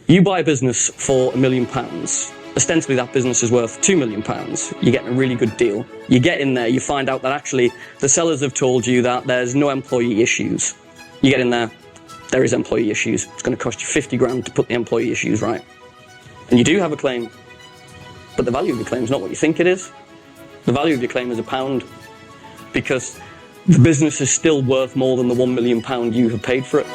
You buy a business for £1 million. Ostensibly that business is worth £2 million. You're getting a really good deal. You get in there, you find out that actually the sellers have told you that there's no employee issues. You get in there is employee issues. It's going to cost you 50 grand to put the employee issues right. And you do have a claim, but the value of your claim is not what you think it is. The value of your claim is £1, because the business is still worth more than the £1 million you have paid for it.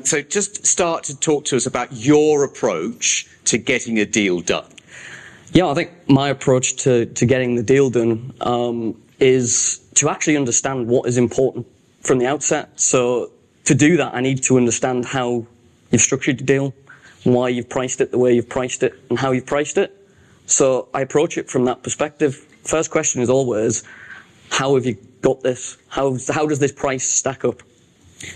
So just start to talk to us about your approach to getting a deal done. Yeah, I think my approach to getting the deal done is to actually understand what is important from the outset. So to do that, I need to understand how you've structured the deal, why you've priced it the way you've priced it, and how you've priced it. So I approach it from that perspective. First question is always, how have you got this? How does this price stack up?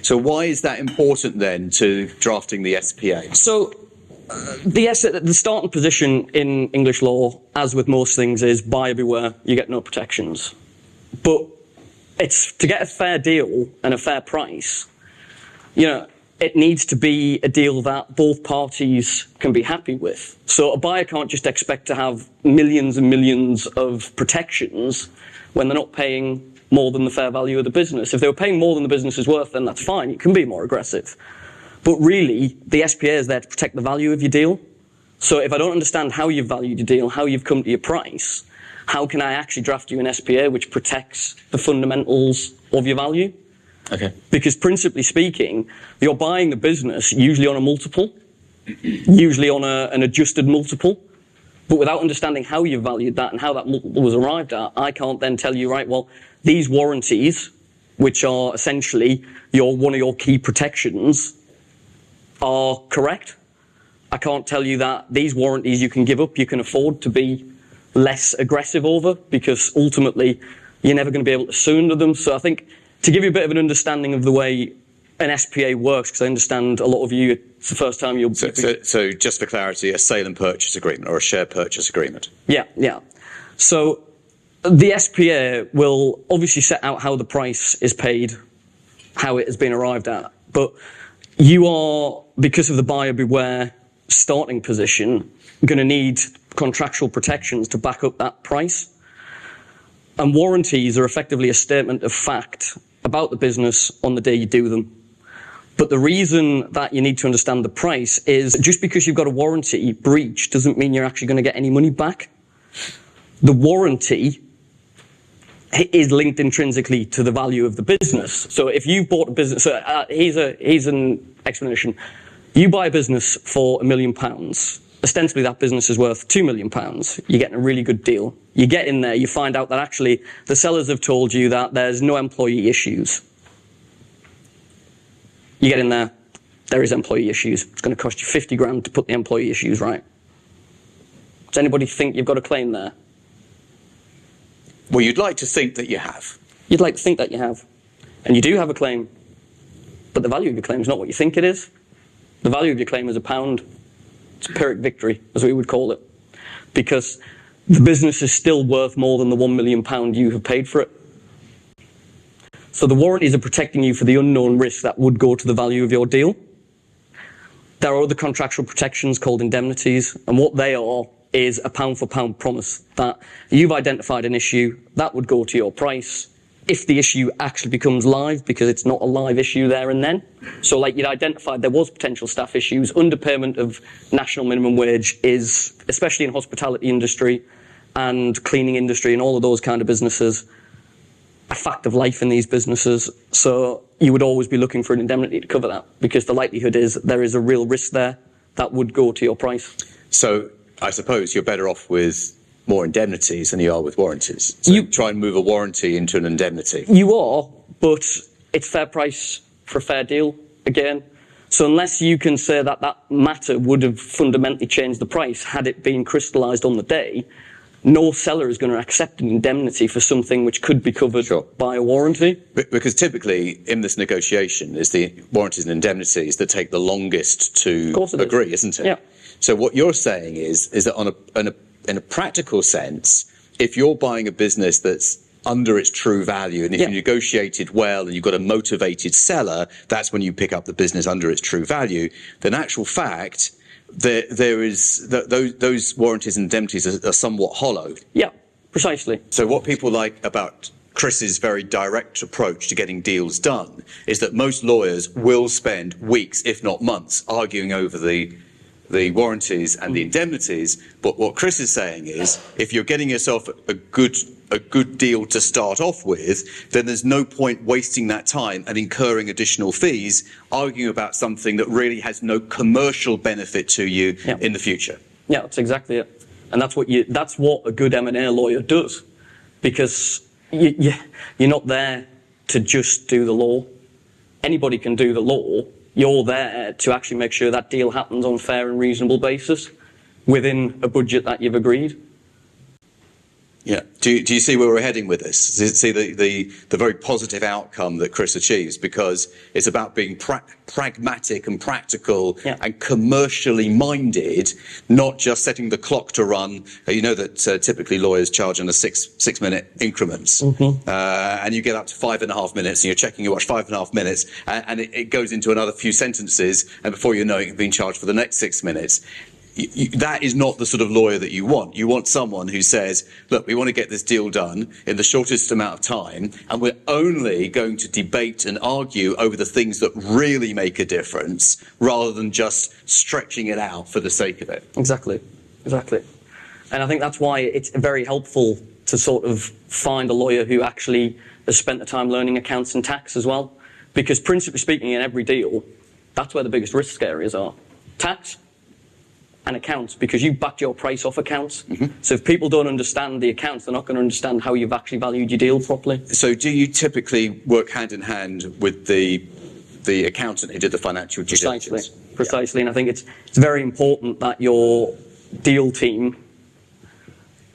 So why is that important then to drafting the SPA? So the starting position in English law, as with most things, is buyer beware, you get no protections. But it's to get a fair deal and a fair price, it needs to be a deal that both parties can be happy with. So a buyer can't just expect to have millions and millions of protections when they're not paying more than the fair value of the business. If they were paying more than the business is worth, then that's fine. You can be more aggressive. But really, the SPA is there to protect the value of your deal. So if I don't understand how you've valued your deal, how you've come to your price, how can I actually draft you an SPA which protects the fundamentals of your value? Okay. Because principally speaking, you're buying the business usually on a multiple, usually on an adjusted multiple. But without understanding how you've valued that and how that multiple was arrived at, I can't then tell you, right, well, these warranties, which are essentially one of your key protections, are correct. I can't tell you that these warranties you can give up, you can afford to be less aggressive over, because ultimately you're never going to be able to sue under them. So I think to give you a bit of an understanding of the way an SPA works, because I understand a lot of you, it's the first time you'll... So just for clarity, a sale and purchase agreement or a share purchase agreement? Yeah. So the SPA will obviously set out how the price is paid, how it has been arrived at, but you are, because of the buyer beware starting position, going to need contractual protections to back up that price. And warranties are effectively a statement of fact about the business on the day you do them. But the reason that you need to understand the price is just because you've got a warranty breach doesn't mean you're actually going to get any money back. The warranty is linked intrinsically to the value of the business. So if you bought a business, here's an explanation. You buy a business for £1 million. Ostensibly that business is worth £2 million. You're getting a really good deal. You get in there, you find out that actually the sellers have told you that there's no employee issues. You get in there is employee issues. It's going to cost you 50 grand to put the employee issues right. Does anybody think you've got a claim there? Well, you'd like to think that you have. You'd like to think that you have. And you do have a claim, but the value of your claim is not what you think it is. The value of your claim is £1. It's a Pyrrhic victory, as we would call it, because the business is still worth more than the £1 million you have paid for it. So the warranties are protecting you for the unknown risk that would go to the value of your deal. There are other contractual protections called indemnities, and what they are is a pound for pound promise that you've identified an issue that would go to your price if the issue actually becomes live, because it's not a live issue there and then. So like you'd identified there was potential staff issues, underpayment of national minimum wage is, especially in hospitality industry and cleaning industry and all of those kind of businesses, a fact of life in these businesses. So you would always be looking for an indemnity to cover that, because the likelihood is there is a real risk there that would go to your price. So I suppose you're better off with more indemnities than you are with warranties. So you try and move a warranty into an indemnity. You are, but it's fair price for a fair deal again. So unless you can say that that matter would have fundamentally changed the price had it been crystallised on the day, no seller is going to accept an indemnity for something which could be covered by a warranty. Because typically in this negotiation is the warranties and indemnities that take the longest to agree, isn't it? Yeah. So what you're saying is that in a practical sense, if you're buying a business that's under its true value. And if you negotiated well and you've got a motivated seller, that's when you pick up the business under its true value. Then, in actual fact, those warranties and indemnities are somewhat hollow. Yeah, precisely. So what people like about Chris's very direct approach to getting deals done is that most lawyers will spend weeks, if not months, arguing over the warranties and the indemnities. But what Chris is saying is, if you're getting yourself a good deal to start off with, then there's no point wasting that time and incurring additional fees arguing about something that really has no commercial benefit to you in the future. Yeah, that's exactly it. And that's what a good M&A lawyer does, because you're not there to just do the law. Anybody can do the law. You're there to actually make sure that deal happens on a fair and reasonable basis within a budget that you've agreed. Yeah. Do you see where we're heading with this? See the very positive outcome that Chris achieves, because it's about being pragmatic and practical and commercially minded, not just setting the clock to run. You know that typically lawyers charge in a six minute increments, and you get up to 5.5 minutes, and you're checking your watch 5.5 minutes, and it goes into another few sentences, and before you know it, you've been charged for the next 6 minutes. That is not the sort of lawyer that you want. You want someone who says, look, we want to get this deal done in the shortest amount of time, and we're only going to debate and argue over the things that really make a difference, rather than just stretching it out for the sake of it. Exactly. And I think that's why it's very helpful to sort of find a lawyer who actually has spent the time learning accounts and tax as well. Because principally speaking, in every deal, that's where the biggest risk areas are. Tax and accounts, because you backed your price off accounts. So if people don't understand the accounts, they're not going to understand how you've actually valued your deal properly. So do you typically work hand in hand with the accountant who did the financial due diligence? Precisely. And I think it's very important that your deal team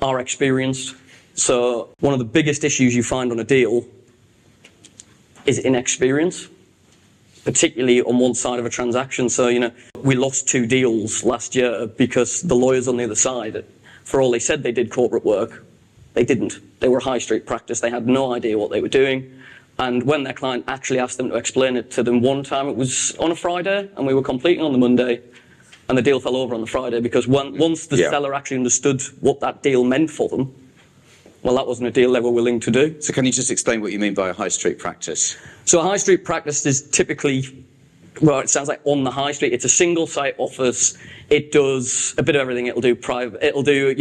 are experienced. So one of the biggest issues you find on a deal is inexperience, particularly on one side of a transaction. So, we lost 2 deals last year because the lawyers on the other side, for all they said they did corporate work, they didn't. They were high street practice. They had no idea what they were doing. And when their client actually asked them to explain it to them one time, it was on a Friday, and we were completing on the Monday, and the deal fell over on the Friday, because once the seller actually understood what that deal meant for them, well, that wasn't a deal they were willing to do. So can you just explain what you mean by a high street practice? So a high street practice is typically, well, it sounds like on the high street. It's a single site office. It does a bit of everything. It'll do private. It'll do,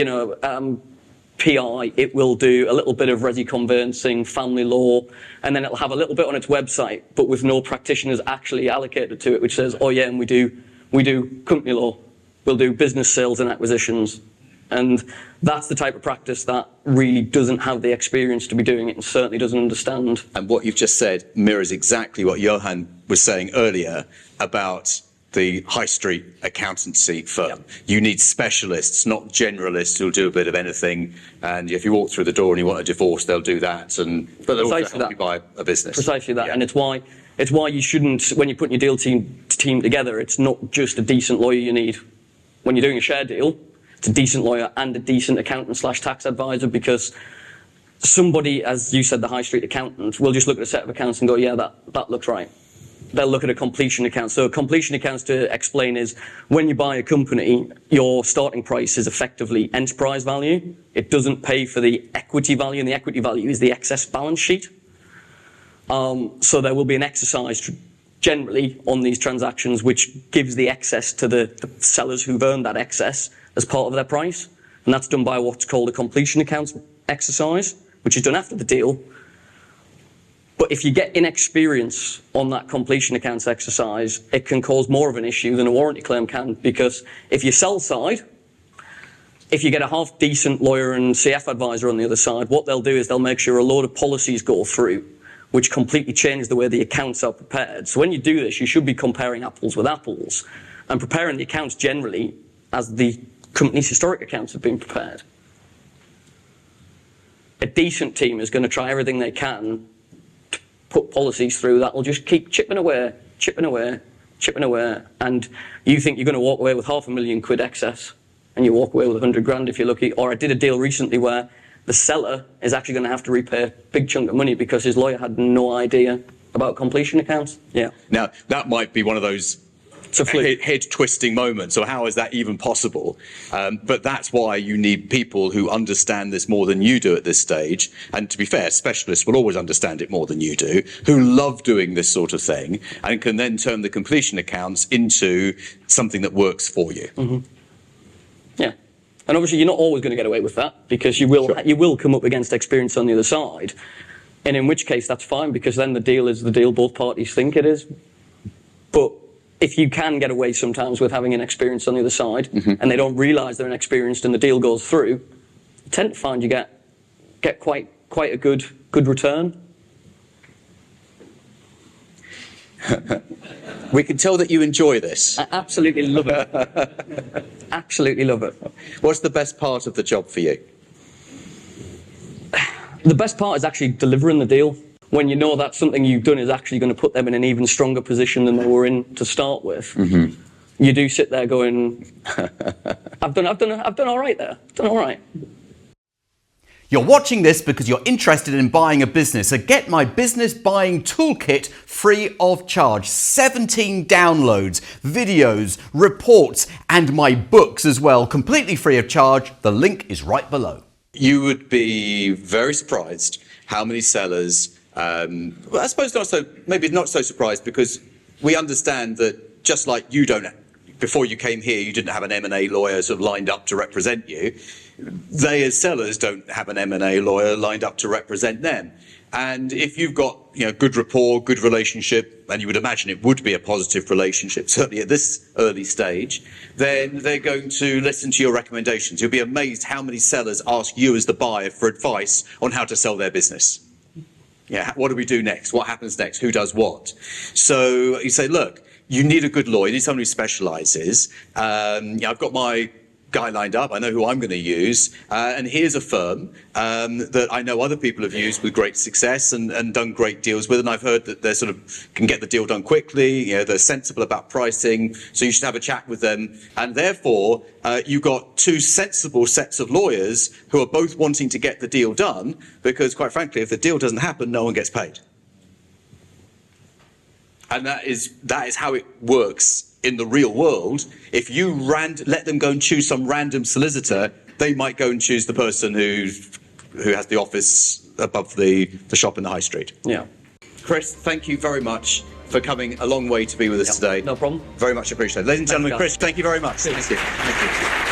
PI. It will do a little bit of resi conveyancing, family law, and then it'll have a little bit on its website, but with no practitioners actually allocated to it, which says, oh yeah, and we do company law. We'll do business sales and acquisitions. And that's the type of practice that really doesn't have the experience to be doing it, and certainly doesn't understand. And what you've just said mirrors exactly what Johan was saying earlier about the high street accountancy firm. You need specialists, not generalists who'll do a bit of anything. And if you walk through the door and you want a divorce, they'll do that. But they'll also help you buy a business. Precisely that. Yeah. And it's why you shouldn't, when you're putting your deal team together, it's not just a decent lawyer you need. When you're doing a share deal, it's a decent lawyer and a decent accountant/tax advisor, because somebody, as you said, the high street accountant, will just look at a set of accounts and go, yeah, that looks right. They'll look at a completion account. So completion accounts, to explain, is when you buy a company, your starting price is effectively enterprise value. It doesn't pay for the equity value, and the equity value is the excess balance sheet. So there will be an exercise generally on these transactions which gives the excess to the sellers who've earned that excess as part of their price. And that's done by what's called a completion accounts exercise, which is done after the deal. But if you get inexperience on that completion accounts exercise, it can cause more of an issue than a warranty claim can, because if you sell side, if you get a half decent lawyer and CF advisor on the other side, what they'll do is they'll make sure a load of policies go through which completely change the way the accounts are prepared. So when you do this, you should be comparing apples with apples and preparing the accounts generally as the company's historic accounts have been prepared. A decent team is going to try everything they can to put policies through that will just keep chipping away, and you think you're going to walk away with £500,000 excess, and you walk away with 100 grand if you're lucky. Or I did a deal recently where the seller is actually going to have to repay a big chunk of money because his lawyer had no idea about completion accounts. Yeah. Now, that might be one of those head-twisting moments. So how is that even possible? But that's why you need people who understand this more than you do at this stage. And to be fair, specialists will always understand it more than you do, who love doing this sort of thing and can then turn the completion accounts into something that works for you. Mm-hmm. Yeah. And obviously, you're not always going to get away with that because you will come up against experience on the other side. And in which case, that's fine because then the deal is the deal both parties think it is. But if you can get away sometimes with having inexperience on the other side, and they don't realise they're inexperienced, and the deal goes through, you tend to find you get quite a good return. We can tell that you enjoy this. I absolutely love it. Absolutely love it. What's the best part of the job for you? The best part is actually delivering the deal. When you know that something you've done is actually going to put them in an even stronger position than they were in to start with, you do sit there going, I've done all right there. I've done all right. You're watching this because you're interested in buying a business. So get my business buying toolkit free of charge. 17 downloads, videos, reports, and my books as well, completely free of charge. The link is right below. You would be very surprised how many sellers, well, I suppose maybe not so surprised because we understand that just like you don't, before you came here, you didn't have an M&A lawyer sort of lined up to represent you. They as sellers don't have an M&A lawyer lined up to represent them. And if you've got good rapport, good relationship, and you would imagine it would be a positive relationship, certainly at this early stage, then they're going to listen to your recommendations. You'll be amazed how many sellers ask you as the buyer for advice on how to sell their business. Yeah, what do we do next? What happens next? Who does what? So you say, look, you need a good lawyer. You need someone who specialises. I've got my guy lined up. I know who I'm going to use. And here's a firm that I know other people have used with great success and done great deals with. And I've heard that they sort of can get the deal done quickly. They're sensible about pricing. So you should have a chat with them. And therefore, you've got two sensible sets of lawyers who are both wanting to get the deal done because, quite frankly, if the deal doesn't happen, no one gets paid. And that is how it works in the real world. If you let them go and choose some random solicitor, they might go and choose the person who has the office above the shop in the high street. Yeah. Chris, thank you very much for coming a long way to be with us today. No problem. Very much appreciated. Ladies and gentlemen, Chris, thank you very much. Thank you. Thank you.